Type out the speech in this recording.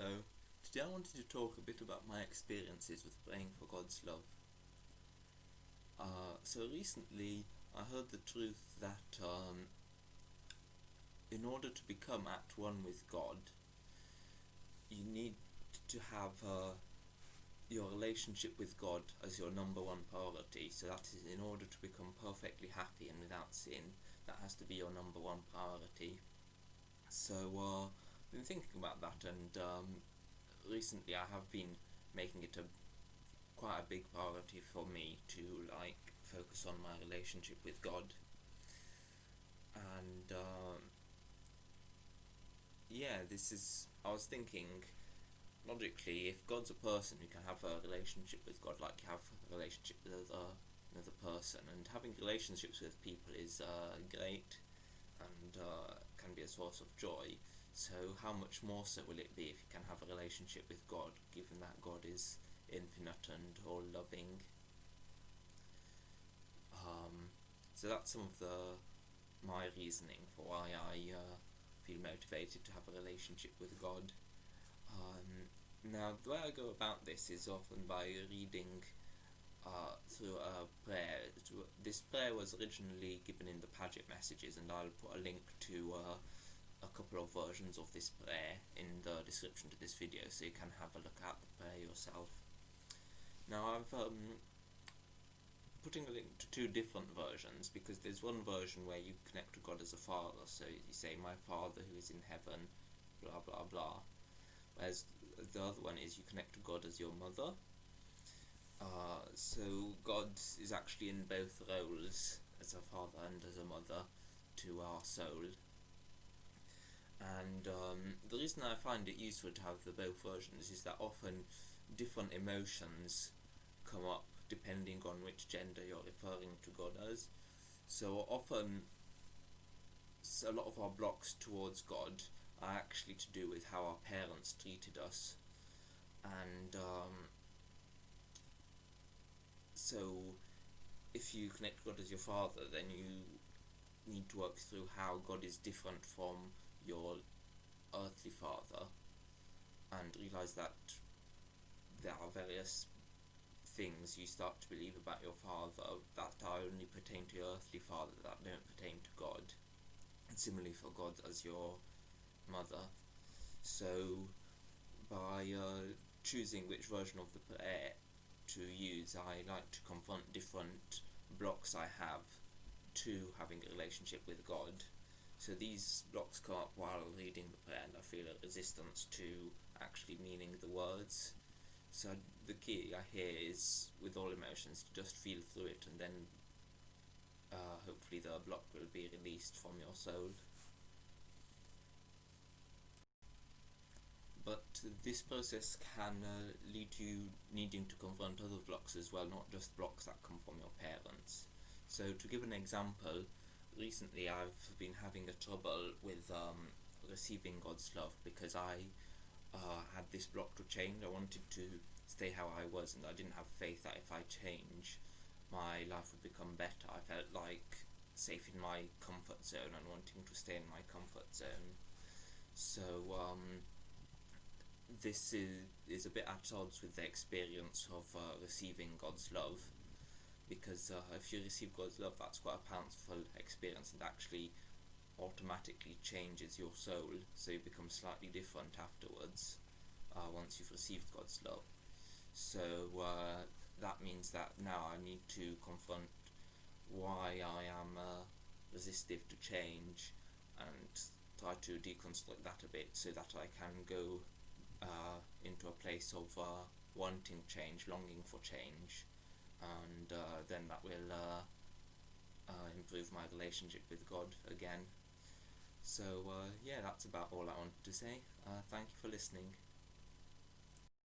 Hello. Today I wanted to talk a bit about my experiences with praying for God's love. So recently I heard the truth that in order to become at one with God, you need to have your relationship with God as your number one priority. So that is, in order to become perfectly happy and without sin, that has to be your number one priority. So I've been thinking about that, and recently I have been making it quite a big priority for me to focus on my relationship with God. And I was thinking, logically, if God's a person who can have a relationship with God like you have a relationship with another person, and having relationships with people is great and can be a source of joy, so how much more so will it be if you can have a relationship with God, given that God is infinite and all-loving? So that's some of my reasoning for why I feel motivated to have a relationship with God. Now, the way I go about this is often by reading through a prayer. This prayer was originally given in the Paget messages, and I'll put a link to a couple of versions of this prayer in the description to this video, so you can have a look at the prayer yourself. Now, I've putting a link to two different versions, because there's one version where you connect to God as a father, so you say, "My Father who is in heaven," blah blah blah, whereas the other one is you connect to God as your mother. So God is actually in both roles, as a father and as a mother to our soul. And the reason I find it useful to have the both versions is that often different emotions come up depending on which gender you're referring to God as. So often, a lot of our blocks towards God are actually to do with how our parents treated us. And so if you connect God as your father, then you need to work through how God is different from your earthly father, and realize that there are various things you start to believe about your father that only pertain to your earthly father, that don't pertain to God, and similarly for God as your mother. So by choosing which version of the prayer to use, I like to confront different blocks I have to having a relationship with God. So these blocks come up while reading the prayer, and I feel a resistance to actually meaning the words. So the key here is, with all emotions, to just feel through it, and then hopefully the block will be released from your soul. But this process can lead to you needing to confront other blocks as well, not just blocks that come from your parents. So to give an example, recently I've been having a trouble with receiving God's love, because I had this block to change. I wanted to stay how I was, and I didn't have faith that if I change, my life would become better. I felt like safe in my comfort zone and wanting to stay in my comfort zone. So this is a bit at odds with the experience of receiving God's love, because if you receive God's love, that's quite a powerful experience, and actually automatically changes your soul, so you become slightly different afterwards once you've received God's love. So that means that now I need to confront why I am resistive to change, and try to deconstruct that a bit, so that I can go into a place of wanting change, longing for change, and then that will improve my relationship with God again. So yeah, that's about all I wanted to say. Thank you for listening.